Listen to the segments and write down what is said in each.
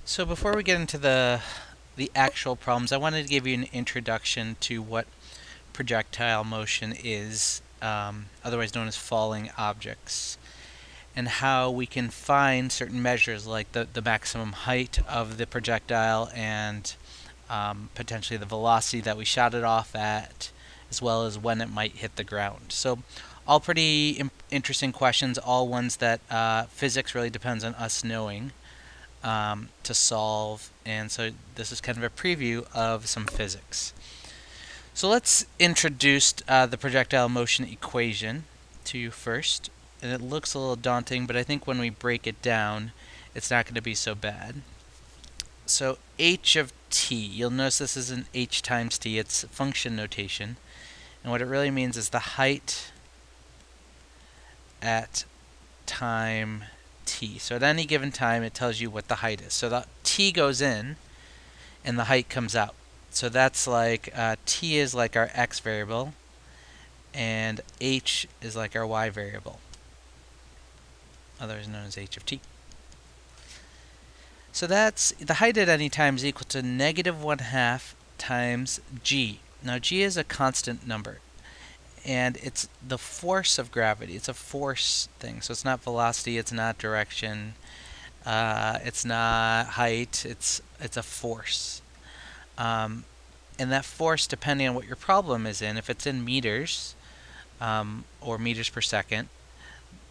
So before we get into the actual problems, I wanted to give you an introduction to what projectile motion is, otherwise known as falling objects, and how we can find certain measures like the maximum height of the projectile and potentially the velocity that we shot it off at, as well as when it might hit the ground. So all pretty interesting questions, all ones that physics really depends on us knowing to solve, and so this is kind of a preview of some physics. So let's introduce the projectile motion equation to you first, and it looks a little daunting, but I think when we break it down, it's not going to be so bad. So h of t, you'll notice this is an h times t, it's function notation, and what it really means is the height at time t. So at any given time, it tells you what the height is. So the t goes in, and the height comes out. So that's like t is like our x variable, and h is like our y variable, otherwise known as h of t. So that's the height at any time is equal to negative 1/2 times g. Now g is a constant number, and it's the force of gravity. It's a force thing, so it's not velocity, it's not direction, it's not height, it's a force. And that force, depending on what your problem is in, if it's in meters or meters per second,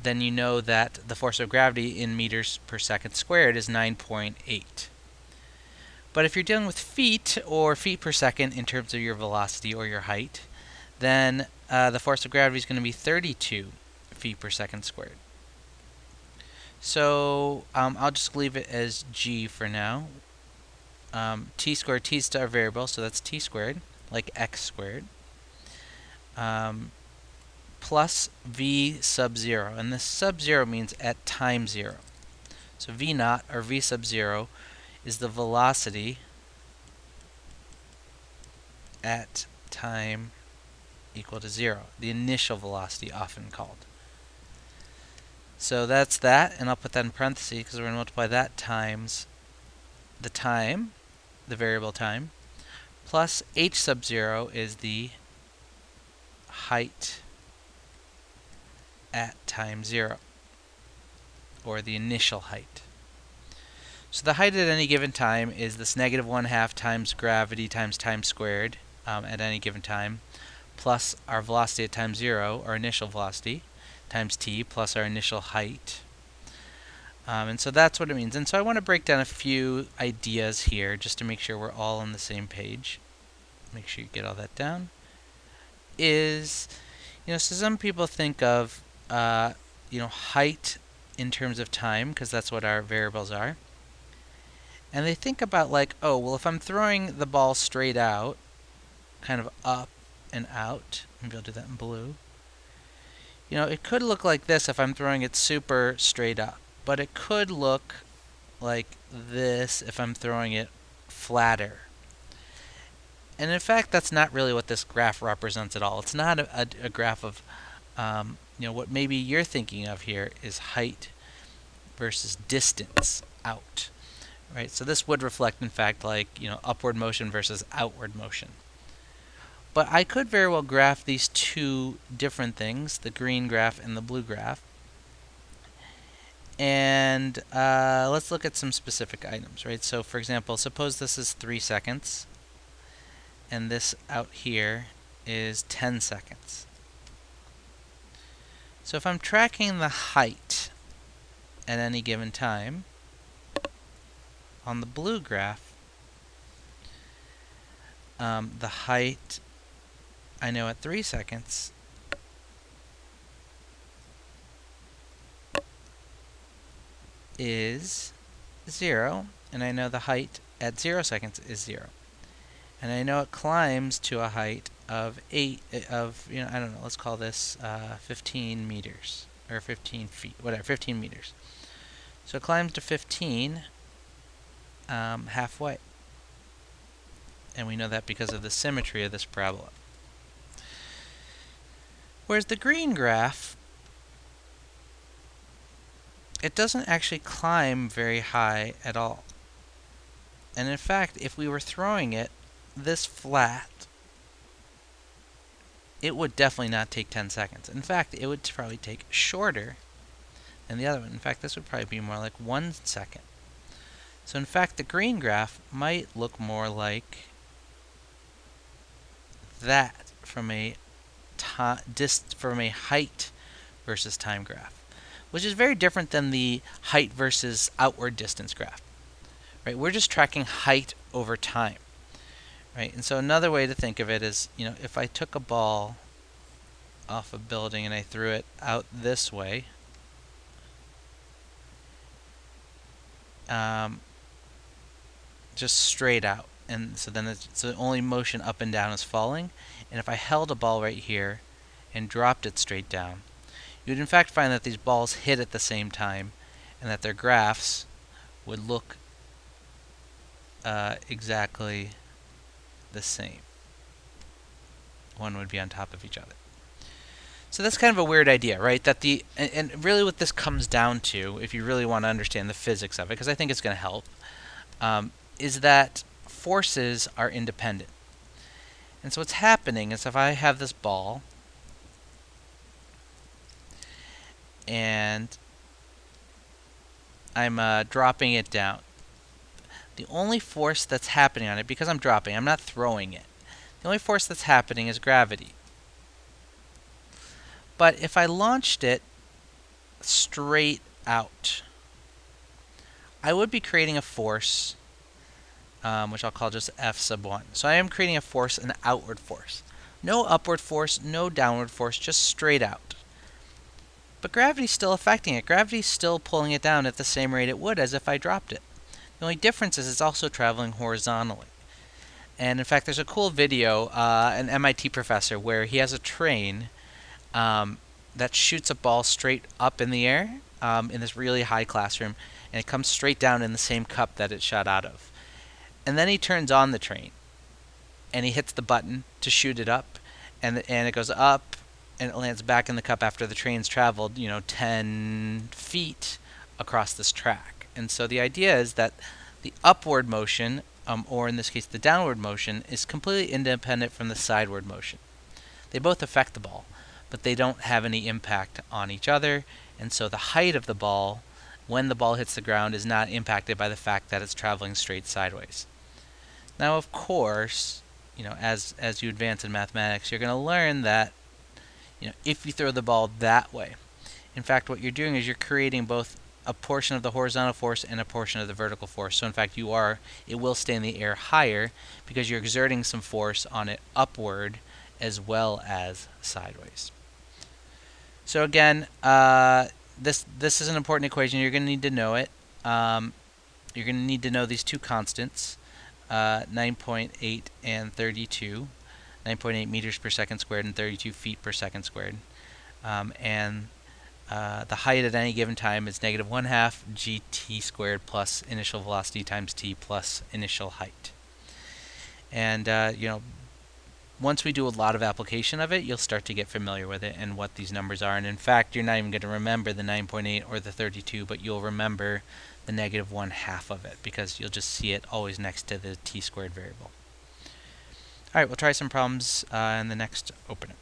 then you know that the force of gravity in meters per second squared is 9.8. But if you're dealing with feet or feet per second in terms of your velocity or your height, then the force of gravity is going to be 32 feet per second squared. So I'll just leave it as g for now. T squared, t is our variable, so that's t squared, like x squared, plus v sub 0. And this sub 0 means at time 0. So v naught, or v sub 0, is the velocity at time equal to 0, the initial velocity often called. So that's that, and I'll put that in parentheses because we're going to multiply that times the time, the variable time, plus h sub 0 is the height at time 0, or the initial height. So the height at any given time is this negative 1/2 times gravity times time squared at any given time, plus our velocity at time 0, our initial velocity, times t, plus our initial height. And so that's what it means. And so I want to break down a few ideas here just to make sure we're all on the same page. Make sure you get all that down. So some people think of, height in terms of time, because that's what our variables are. And they think about like, oh, well, if I'm throwing the ball straight out, kind of up and out, maybe I'll do that in blue. It could look like this if I'm throwing it super straight up, but it could look like this if I'm throwing it flatter. And in fact, that's not really what this graph represents at all. It's not a graph of, what maybe you're thinking of here is height versus distance out, right? So this would reflect, in fact, like, upward motion versus outward motion. But I could very well graph these two different things, the green graph and the blue graph. And let's look at some specific items, right? So for example, suppose this is 3 seconds, and this out here is 10 seconds. So if I'm tracking the height at any given time, on the blue graph, the height I know at 3 seconds is 0, and I know the height at 0 seconds is 0. And I know it climbs to a height of I don't know, let's call this 15 meters, or 15 feet, whatever, 15 meters. So it climbs to 15 halfway. And we know that because of the symmetry of this parabola. Whereas the green graph, it doesn't actually climb very high at all. And in fact, if we were throwing it this flat, it would definitely not take 10 seconds. In fact, it would probably take shorter than the other one. In fact, this would probably be more like 1 second. So in fact, the green graph might look more like that from a height versus time graph, which is very different than the height versus outward distance graph. Right? We're just tracking height over time. Right? And so another way to think of it is, if I took a ball off a building and I threw it out this way, just straight out, and so then the only motion up and down is falling. And if I held a ball right here and dropped it straight down, you'd in fact find that these balls hit at the same time and that their graphs would look exactly the same. One would be on top of each other. So that's kind of a weird idea, right? That and really what this comes down to, if you really want to understand the physics of it, because I think it's going to help, is that forces are independent. And so what's happening is if I have this ball and I'm dropping it down, the only force that's happening on it, because I'm dropping, I'm not throwing it, the only force that's happening is gravity. But if I launched it straight out, I would be creating a force, which I'll call just F sub 1. So I am creating a force, an outward force. No upward force, no downward force, just straight out. But gravity's still affecting it. Gravity's still pulling it down at the same rate it would as if I dropped it. The only difference is it's also traveling horizontally. And in fact, there's a cool video, an MIT professor, where he has a train that shoots a ball straight up in the air in this really high classroom, and it comes straight down in the same cup that it shot out of. And then he turns on the train, and he hits the button to shoot it up, and it goes up, and it lands back in the cup after the train's traveled, 10 feet across this track. And so the idea is that the upward motion, or in this case the downward motion, is completely independent from the sideward motion. They both affect the ball, but they don't have any impact on each other, and so the height of the ball when the ball hits the ground is not impacted by the fact that it's traveling straight sideways. Now, of course, as you advance in mathematics, you're going to learn that if you throw the ball that way, in fact, what you're doing is you're creating both a portion of the horizontal force and a portion of the vertical force. So in fact, it will stay in the air higher because you're exerting some force on it upward as well as sideways. So again, this is an important equation. You're going to need to know it. You're going to need to know these two constants, 9.8 and 32. 9.8 meters per second squared and 32 feet per second squared. And the height at any given time is negative 1/2 gt squared plus initial velocity times t plus initial height. And once we do a lot of application of it, you'll start to get familiar with it and what these numbers are. And in fact, you're not even going to remember the 9.8 or the 32, but you'll remember the negative 1/2 of it because you'll just see it always next to the t squared variable. All right, we'll try some problems in the next opening.